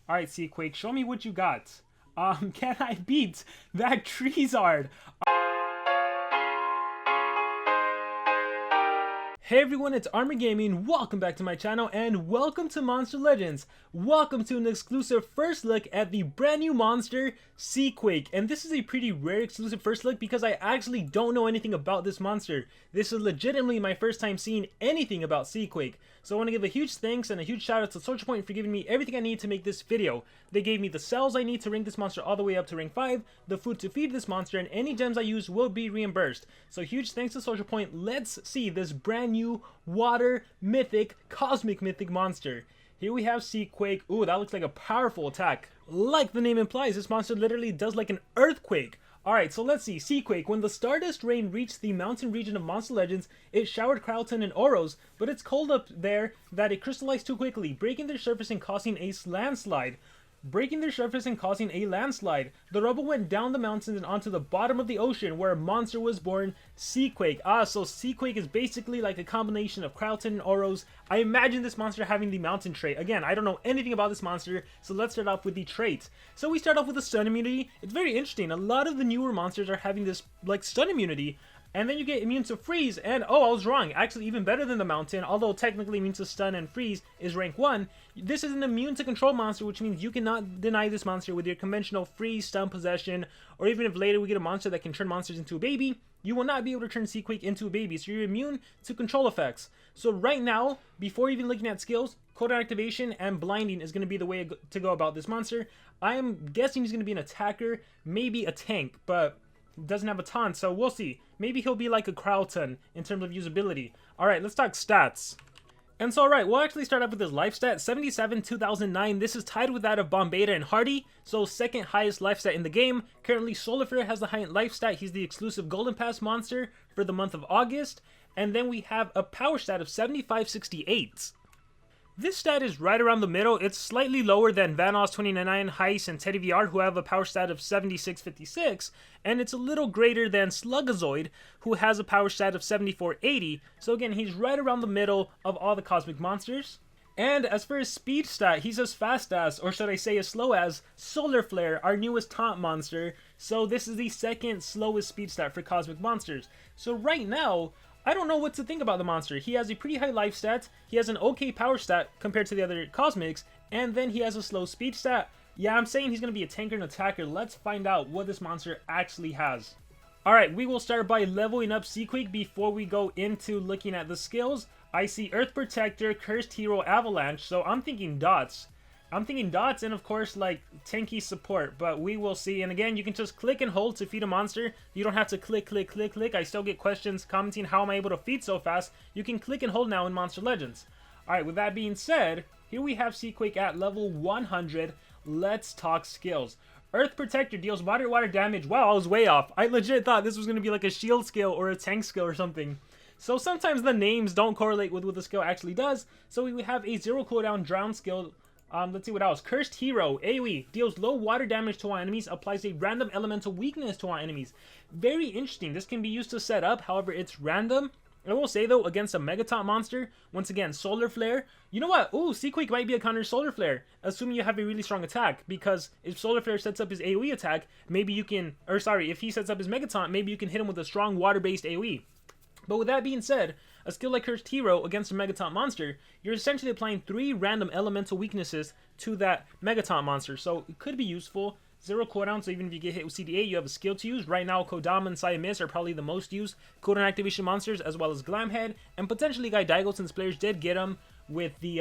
Alright, Seaquake, show me what you got. Can I beat that Treezard? Hey everyone, it's Armor Gaming. Welcome back to my channel and welcome to Monster Legends. Welcome to an exclusive first look at the brand new monster, Seaquake. And this is a pretty rare exclusive first look because I actually don't know anything about this monster. This is legitimately my first time seeing anything about Seaquake. So I want to give a huge thanks and a huge shout out to SocialPoint for giving me everything I need to make this video. They gave me the cells I need to rank this monster all the way up to rank 5, the food to feed this monster, and any gems I use will be reimbursed. So huge thanks to SocialPoint. Let's see this brand new water mythic, cosmic mythic monster. Here we have Seaquake. Ooh, that looks like a powerful attack. Like the name implies, this monster literally does like an earthquake. Alright, so let's see. Seaquake. When the Stardust Rain reached the mountain region of Monster Legends, it showered Kralton and Oros, but it's cold up there that it crystallized too quickly, breaking their surface and causing a landslide. The rubble went down the mountains and onto the bottom of the ocean where a monster was born, Seaquake. So Seaquake is basically like a combination of Kralton and Oros. I imagine this monster having the mountain trait. Again, I don't know anything about this monster, so let's start off with the trait. So we start off with the stun immunity. It's very interesting. A lot of the newer monsters are having this like stun immunity. And then you get immune to freeze, and oh, I was wrong. Actually, even better than the mountain, although technically immune to stun and freeze is rank 1. This is an immune to control monster, which means you cannot deny this monster with your conventional freeze, stun, possession, or even if later we get a monster that can turn monsters into a baby, you will not be able to turn Seaquake into a baby, so you're immune to control effects. So right now, before even looking at skills, cooldown activation and blinding is going to be the way to go about this monster. I am guessing he's going to be an attacker, maybe a tank, but doesn't have a taunt, so we'll see. Maybe he'll be like a Kralton in terms of usability. Alright, let's talk stats. And so alright, we'll actually start off with his life stat, 77, 2009. This is tied with that of Bombeta and Hardy, so second highest life stat in the game. Currently, SocialPoint has the highest life stat. He's the exclusive Golden Pass monster for the month of August. And then we have a power stat of 7568. This stat is right around the middle. It's slightly lower than Vanoss 2099, Heist, and Teddy VR, who have a power stat of 7656, and it's a little greater than Slugazoid, who has a power stat of 7480. So again, he's right around the middle of all the cosmic monsters. And as for his speed stat, he's as fast as, or should I say as slow as, Solar Flare, our newest taunt monster. So this is the second slowest speed stat for cosmic monsters. So right now, I don't know what to think about the monster. He has a pretty high life stat, he has an okay power stat compared to the other cosmics, and then he has a slow speed stat. Yeah, I'm saying he's going to be a tanker and attacker. Let's find out what this monster actually has. Alright, we will start by leveling up Seaquake before we go into looking at the skills. I see Earth Protector, Cursed Hero, Avalanche, so I'm thinking dots. And of course like tanky support, but we will see. And again, you can just click and hold to feed a monster. You don't have to click. I still get questions commenting, how am I able to feed so fast? You can click and hold now in Monster Legends. Alright, with that being said, here we have Seaquake at level 100. Let's talk skills. Earth Protector deals moderate water damage. Wow, I was way off. I legit thought this was going to be like a shield skill or a tank skill or something. So sometimes the names don't correlate with what the skill actually does. So we have a 0 cooldown drown skill. Let's see what else. Cursed Hero, AoE, deals low water damage to our enemies, applies a random elemental weakness to our enemies. Very interesting. This can be used to set up, however, it's random. I will say, though, against a Megaton monster, once again, Solar Flare. You know what? Ooh, Seaquake might be a counter Solar Flare, assuming you have a really strong attack, because if Solar Flare sets up his AoE attack, maybe you can, or sorry, if he sets up his Megaton, maybe you can hit him with a strong water-based AoE. But with that being said, a skill like Cursed Hero against a Megaton monster, you're essentially applying 3 random elemental weaknesses to that Megaton monster, so it could be useful. 0 cooldown, so even if you get hit with CDA, you have a skill to use. Right now, Kodama and Siamese are probably the most used cooldown activation monsters, as well as Glamhead, and potentially Gaidigo, since players did get him with the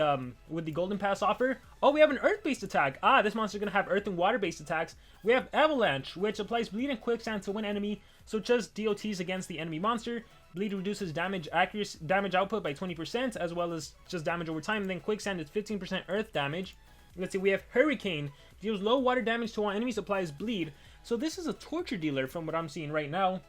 Golden Pass offer. Oh, we have an Earth-based attack. This monster's gonna have Earth and Water-based attacks. We have Avalanche, which applies Bleed and Quicksand to one enemy, so just DOTs against the enemy monster. Bleed reduces damage output by 20%, as well as just damage over time. And then Quicksand is 15% Earth damage. Let's see, we have Hurricane, deals low water damage to all enemies, applies Bleed. So this is a torture dealer from what I'm seeing right now.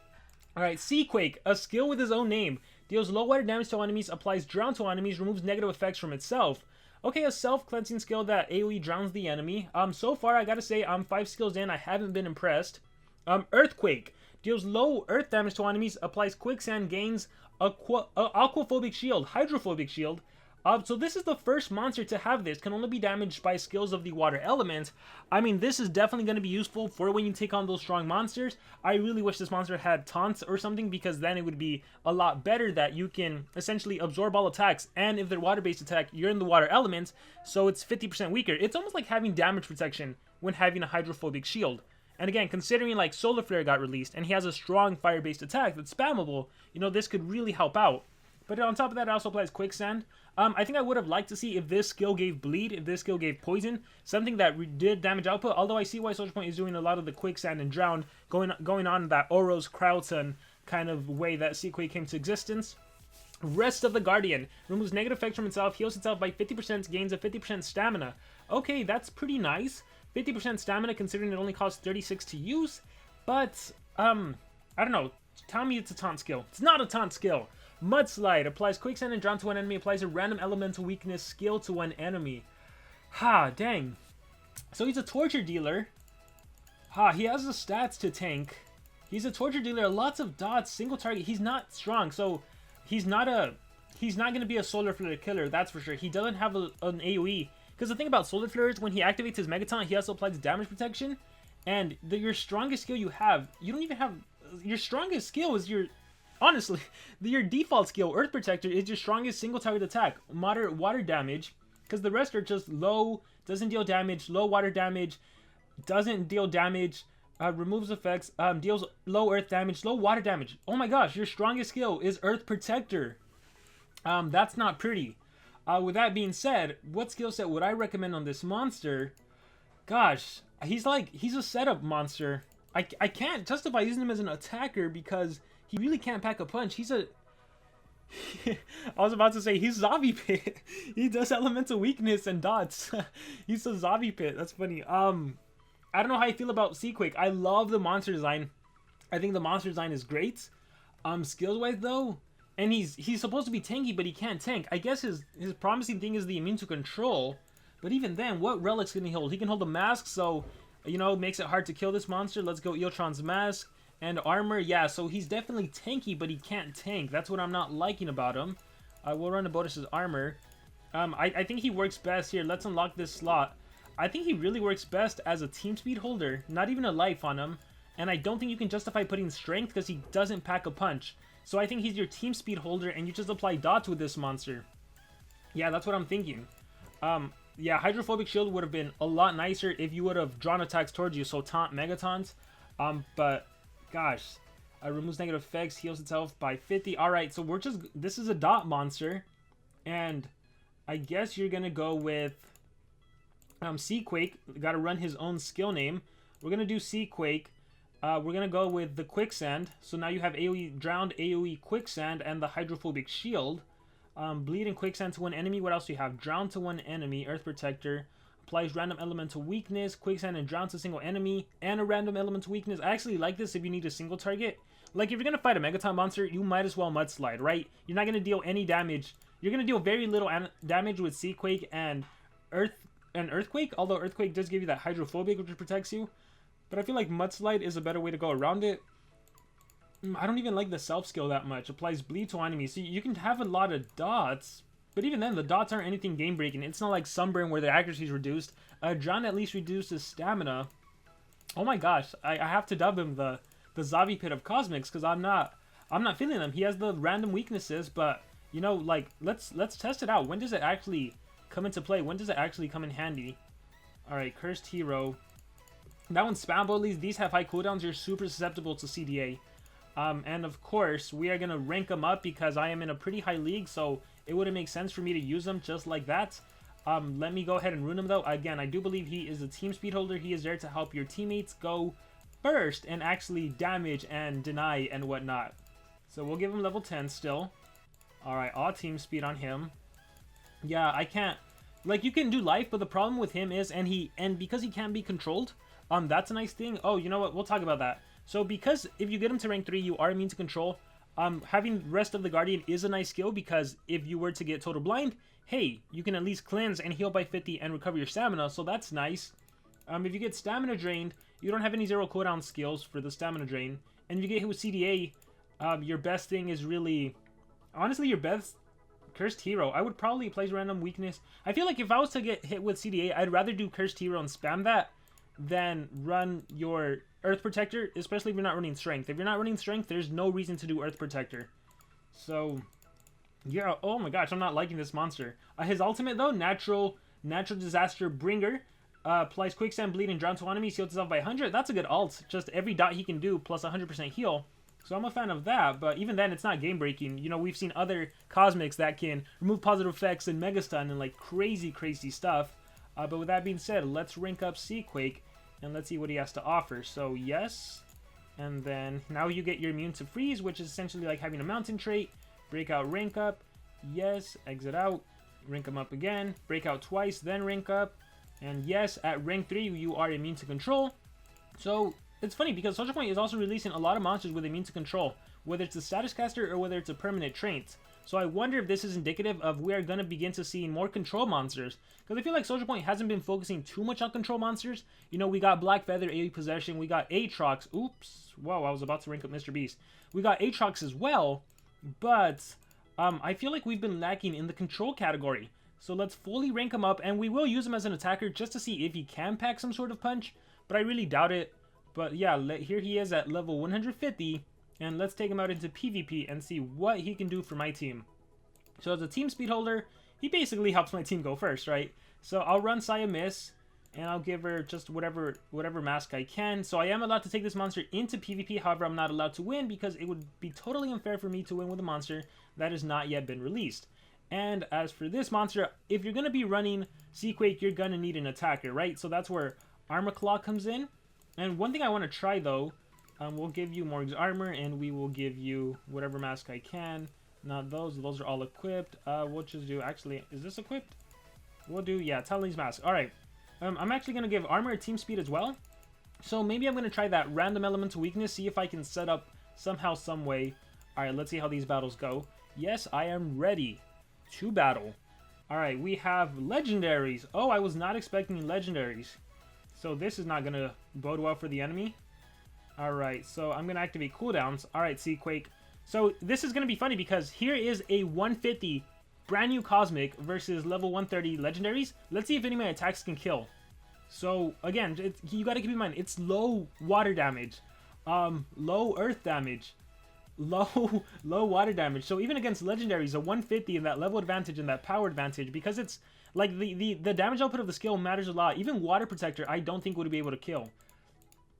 Alright, Seaquake, a skill with his own name. Deals low water damage to all enemies, applies Drown to all enemies, removes negative effects from itself. Okay, a self-cleansing skill that AoE drowns the enemy. So far, I gotta say, I'm 5 skills in, I haven't been impressed. Earthquake, deals low earth damage to all enemies, applies Quicksand, gains aquaphobic shield, hydrophobic shield. So this is the first monster to have this. Can only be damaged by skills of the water element. I mean, this is definitely going to be useful for when you take on those strong monsters. I really wish this monster had taunts or something, because then it would be a lot better that you can essentially absorb all attacks. And if they're water-based attack, you're in the water element, so it's 50% weaker. It's almost like having damage protection when having a hydrophobic shield. And again, considering like Solar Flare got released and he has a strong fire-based attack that's spammable, you know, this could really help out. But on top of that, it also applies Quicksand. I think I would have liked to see if this skill gave Bleed, if this skill gave Poison, something that did damage output, although I see why SocialPoint is doing a lot of the Quicksand and Drown, going on that Oros Krauton kind of way that Seaquake came to existence. Rest of the Guardian. Removes negative effects from itself, heals itself by 50%, gains a 50% stamina. Okay, that's pretty nice. 50% stamina considering it only costs 36 to use, but, I don't know. Tell me it's a taunt skill. It's not a taunt skill. Mudslide applies Quicksand and Drown to one enemy, applies a random elemental weakness skill to one enemy. Ha, dang. So he's a torture dealer. Ha, he has the stats to tank. He's a torture dealer, lots of dots, single target. He's not strong, so he's not going to be a Solar Flare killer, that's for sure. He doesn't have an AoE. Because the thing about Solar Flare is when he activates his Megaton, he also applies damage protection. And your strongest skill you have, you don't even have... Your strongest skill is your... Honestly, your default skill, Earth Protector, is your strongest single target attack. Moderate water damage, because the rest are just low, doesn't deal damage, low water damage, doesn't deal damage, removes effects, deals low earth damage, low water damage. Oh my gosh, your strongest skill is Earth Protector. That's not pretty. With that being said, what skill set would I recommend on this monster? Gosh, he's a setup monster. I can't justify using him as an attacker because he really can't pack a punch. He's a... I was about to say, he's Xavipit. He does elemental weakness and dots. He's a Xavipit. That's funny. I don't know how I feel about Seaquake. I love the monster design. I think the monster design is great. Skills-wise, though, and he's supposed to be tanky, but he can't tank. I guess his promising thing is the immune to control. But even then, what relics can he hold? He can hold a mask, so, you know, it makes it hard to kill this monster. Let's go Eotron's mask. And armor, yeah, so he's definitely tanky, but he can't tank. That's what I'm not liking about him. We'll run Abotus's armor. I think he works best here. Let's unlock this slot. I think he really works best as a team speed holder. Not even a life on him. And I don't think you can justify putting strength because he doesn't pack a punch. So I think he's your team speed holder and you just apply dots with this monster. Yeah, that's what I'm thinking. Yeah, Hydrophobic Shield would have been a lot nicer if you would have drawn attacks towards you. So taunt Megatons. But... Gosh, removes negative effects, heals itself by 50. Alright, so this is a dot monster. And I guess you're going to go with Seaquake. Got to run his own skill name. We're going to do Seaquake. We're going to go with the Quicksand. So now you have AoE Drowned, AoE Quicksand, and the Hydrophobic Shield. Bleed and Quicksand to one enemy. What else do you have? Drown to one enemy, Earth Protector. Applies random elemental weakness, Quicksand and Drown to a single enemy, and a random elemental weakness. I actually like this if you need a single target. Like, if you're going to fight a Megaton monster, you might as well Mudslide, right? You're not going to deal any damage. You're going to deal very little damage with Seaquake and Earthquake, although Earthquake does give you that Hydrophobic, which protects you. But I feel like Mudslide is a better way to go around it. I don't even like the self skill that much. Applies bleed to enemies. So you can have a lot of dots, but even then, the dots aren't anything game-breaking. It's not like Sunburn where the accuracy is reduced. Drown at least reduces stamina. Oh my gosh, I have to dub him the Xavipit of Cosmics because I'm not feeling him. He has the random weaknesses, but you know, like let's test it out. When does it actually come into play? When does it actually come in handy? All right, Cursed Hero. That one's spammable. At least these have high cooldowns. You're super susceptible to CDA. And of course, we are gonna rank them up because I am in a pretty high league, so it wouldn't make sense for me to use them just like that. Let me go ahead and rune him though. Again, I do believe he is a team speed holder. He is there to help your teammates go first and actually damage and deny and whatnot. So we'll give him level 10 still. Alright, all team speed on him. Yeah, I can't... Like, you can do life, but the problem with him is, and because he can't be controlled, that's a nice thing. Oh, you know what? We'll talk about that. So because if you get him to rank 3, you are immune to control. Having Rest of the Guardian is a nice skill because if you were to get Total Blind, hey, you can at least cleanse and heal by 50 and recover your stamina, so that's nice. If you get stamina drained, you don't have any 0 cooldown skills for the stamina drain. And if you get hit with CDA, your best thing is really... Honestly, your best Cursed Hero. I would probably place random weakness. I feel like if I was to get hit with CDA, I'd rather do Cursed Hero and spam that than run your Earth Protector, especially if you're not running Strength. If you're not running Strength, there's no reason to do Earth Protector. So, yeah, oh my gosh, I'm not liking this monster. His ultimate, though, Natural Disaster Bringer, applies Quicksand, Bleed, and Drown to enemies, heals himself by 100. That's a good ult. Just every dot he can do, plus 100% heal. So I'm a fan of that, but even then, it's not game-breaking. You know, we've seen other Cosmics that can remove positive effects and Mega Stun and, like, crazy stuff. But with that being said, let's rank up Seaquake, and let's see what he has to offer. So, yes. And then, now you get your immune to freeze, which is essentially like having a mountain trait. Breakout, rank up. Yes, exit out. Rank him up again. Breakout twice, then rank up. And yes, at rank 3, you are immune to control. So, it's funny because SocialPoint is also releasing a lot of monsters with immune to control, whether it's a status caster or whether it's a permanent trait. So I wonder if this is indicative of we are going to begin to see more control monsters. Because I feel like SocialPoint hasn't been focusing too much on control monsters. You know, we got Blackfeather, AoE Possession, we got Aatrox. Oops. Whoa, I was about to rank up Mr. Beast. We got Aatrox as well, but I feel like we've been lacking in the control category. So let's fully rank him up, and we will use him as an attacker just to see if he can pack some sort of punch. But I really doubt it. But yeah, here he is at level 150. And let's take him out into PvP and see what he can do for my team. So as a team speed holder, he basically helps my team go first, right? So I'll run Saya Miss, and I'll give her just whatever mask I can. So I am allowed to take this monster into PvP, however, I'm not allowed to win because it would be totally unfair for me to win with a monster that has not yet been released. And as for this monster, if you're going to be running Seaquake, you're going to need an attacker, right? So that's where Armor Claw comes in. And one thing I want to try, though, we'll give you Morg's armor, and we will give you whatever mask I can. Not those. Those are all equipped. We'll just do... Actually, is this equipped? We'll do... Yeah, Talon's mask. Alright. I'm actually going to give armor a team speed as well. So maybe I'm going to try that random elemental weakness, see if I can set up somehow, some way. Alright, let's see how these battles go. Yes, I am ready to battle. Alright, we have legendaries. Oh, I was not expecting legendaries. So this is not going to bode well for the enemy. Alright, so I'm going to activate cooldowns. Alright, Seaquake. So this is going to be funny because here is a 150 brand new Cosmic versus level 130 legendaries. Let's see if any of my attacks can kill. So again, you got to keep in mind, it's low water damage, low earth damage, low water damage. So even against legendaries, a 150 and that level advantage and that power advantage, because it's like the damage output of the skill matters a lot. Even Water Protector, I don't think would be able to kill.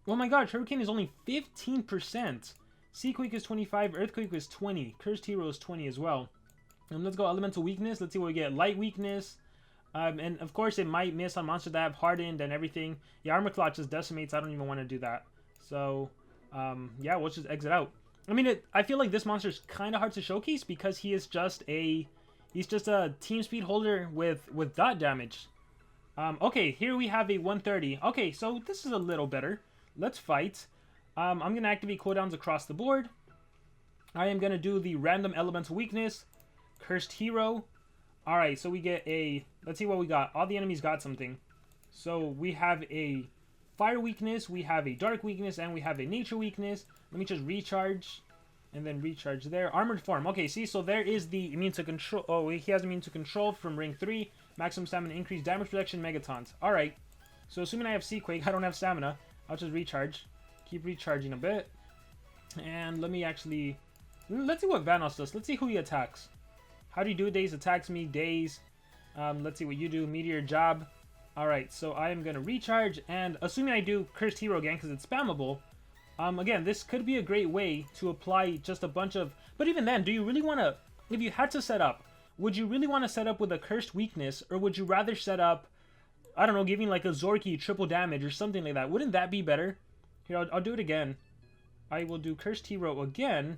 Oh my god, Hurricane is only 15%. Seaquake is 25, Earthquake is 20, Cursed Hero is 20 as well. Let's go Elemental Weakness. Let's see what we get. Light Weakness. And of course, it might miss on monsters that have Hardened and everything. Yeah, Armor Claw just decimates. I don't even want to do that. So, yeah, we'll just exit out. I mean, I feel like this monster is kind of hard to showcase because he is just a... He's just a team speed holder with dot damage. Okay, here we have a 130. Okay, so this is a little better. Let's fight. I'm going to activate cooldowns across the board. I am going to do the random elemental weakness. Cursed Hero. Alright, so we get a... Let's see what we got. All the enemies got something. So we have a fire weakness, we have a dark weakness, and we have a nature weakness. Let me just recharge. And then recharge there. Armored form. Okay, see, so there is the immune to control. Oh, he has immune to control from ring 3. Maximum stamina, increased damage protection, megatons. Alright. So assuming I have Seaquake, I don't have stamina. I'll just recharge. Keep recharging a bit. And let me actually... Let's see what Vanos does. Let's see who he attacks. How do you do? Daze attacks me. Daze. Let's see what you do. Meteor Job. Alright, so I am going to recharge. And assuming I do Cursed Hero again because it's spammable. Again, this could be a great way to apply just a bunch of... But even then, do you really want to... If you had to set up, would you really want to set up with a Cursed Weakness? Or would you rather set up, I don't know, giving like a Zorky triple damage or something like that? Wouldn't that be better? Here, I'll do it again. I will do Cursed Hero again.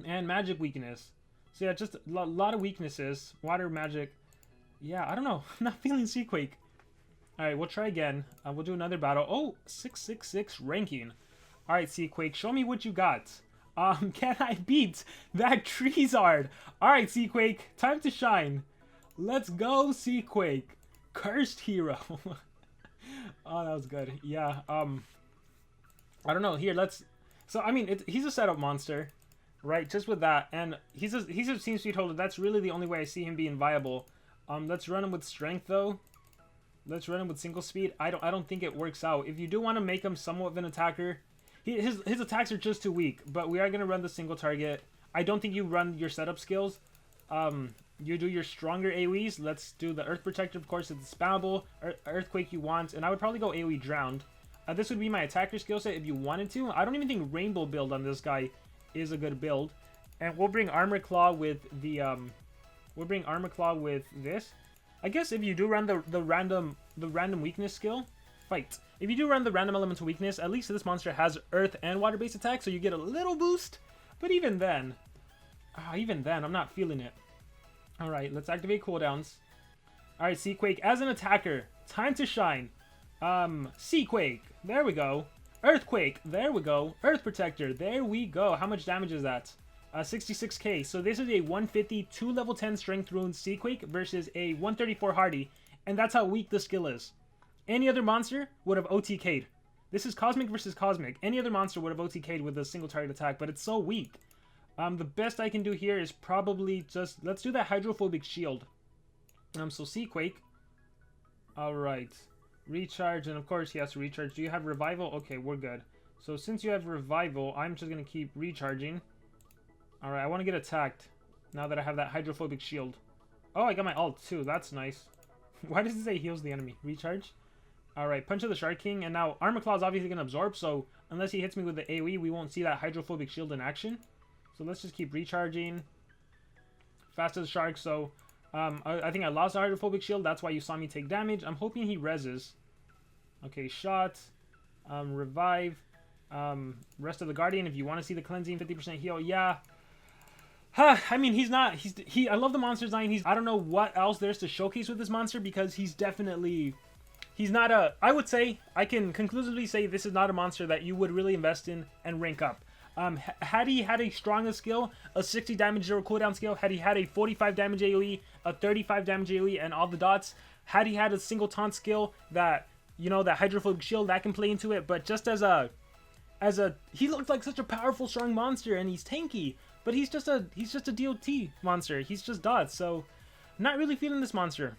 And Magic Weakness. So yeah, just a lot of weaknesses. Water, Magic. Yeah, I don't know. I'm not feeling Seaquake. Alright, we'll try again. We'll do another battle. Oh, 666 ranking. Alright, Seaquake, show me what you got. Can I beat that Treezard? Alright, Seaquake, time to shine. Let's go, Seaquake. Cursed Hero. Oh, that was good. Yeah, I don't know. Here, let's... So, I mean, he's a setup monster. right? Just with that, and he's a team speed holder. That's really the only way I see him being viable. Let's run him with strength though. Let's run him with single speed. I don't think it works out. If you do want to make him somewhat of an attacker, his attacks are just too weak. But we are gonna run the single target. I don't think you run your setup skills. You do your stronger AoEs. Let's do the Earth Protector, of course. It's spammable. Earthquake you want, and I would probably go AoE Drowned. This would be my attacker skill set if you wanted to. I don't even think Rainbow build on this guy is a good build. And we'll bring Armor Claw with the this. I guess if you do run the random weakness skill, fight. If you do run the random elemental weakness, at least this monster has earth and water based attack, so you get a little boost. But even then, I'm not feeling it. All right, let's activate cooldowns. All right, Seaquake as an attacker, time to shine. Seaquake, there we go. Earthquake, there we go. Earth Protector, there we go. How much damage is that? 66k. So this is a 150 2 level 10 strength rune Seaquake versus a 134 hardy, and that's how weak the skill is. Any other monster would have OTK'd. This is Cosmic versus Cosmic. Any other monster would have OTK'd with a single target attack, but it's so weak. The best I can do here is probably just, let's do that Hydrophobic Shield. So Seaquake. Alright. Recharge, and of course he has to recharge. Do you have Revival? Okay, we're good. So since you have Revival, I'm just going to keep recharging. Alright, I want to get attacked now that I have that Hydrophobic Shield. Oh, I got my ult too. That's nice. Why does it say heals the enemy? Recharge? Alright, Punch of the Shark King, and now Armor Claw is obviously going to absorb, so unless he hits me with the AoE, we won't see that Hydrophobic Shield in action. So let's just keep recharging. Fast as a shark, so I think I lost the Hydrophobic Shield. That's why you saw me take damage. I'm hoping he reses. Okay, shot. Revive. Rest of the Guardian, if you want to see the cleansing 50% heal. Yeah. I mean, I love the monster design. I don't know what else there's to showcase with this monster, because he's not a, I would say, I can conclusively say this is not a monster that you would really invest in and rank up. Had he had a stronger skill, a 60 damage 0 cooldown skill, had he had a 45 damage AoE, a 35 damage AoE, and all the dots, had he had a single taunt skill that, you know, that Hydrophobic Shield, that can play into it, but just he looked like such a powerful, strong monster, and he's tanky, but he's just a DOT monster. He's just dots, so not really feeling this monster.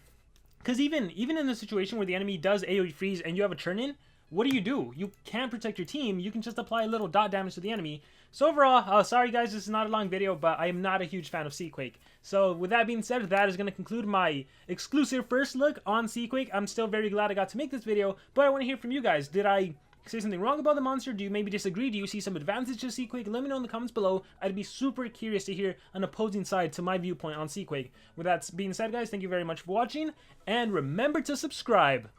Because even in the situation where the enemy does AoE freeze and you have a turn-in, what do? You can't protect your team. You can just apply a little dot damage to the enemy. So overall, sorry guys, this is not a long video, but I am not a huge fan of Seaquake. So with that being said, that is going to conclude my exclusive first look on Seaquake. I'm still very glad I got to make this video, but I want to hear from you guys. Did I say something wrong about the monster? Do you maybe disagree? Do you see some advantage to Seaquake? Let me know in the comments below. I'd be super curious to hear an opposing side to my viewpoint on Seaquake. With that being said, guys, thank you very much for watching, and remember to subscribe.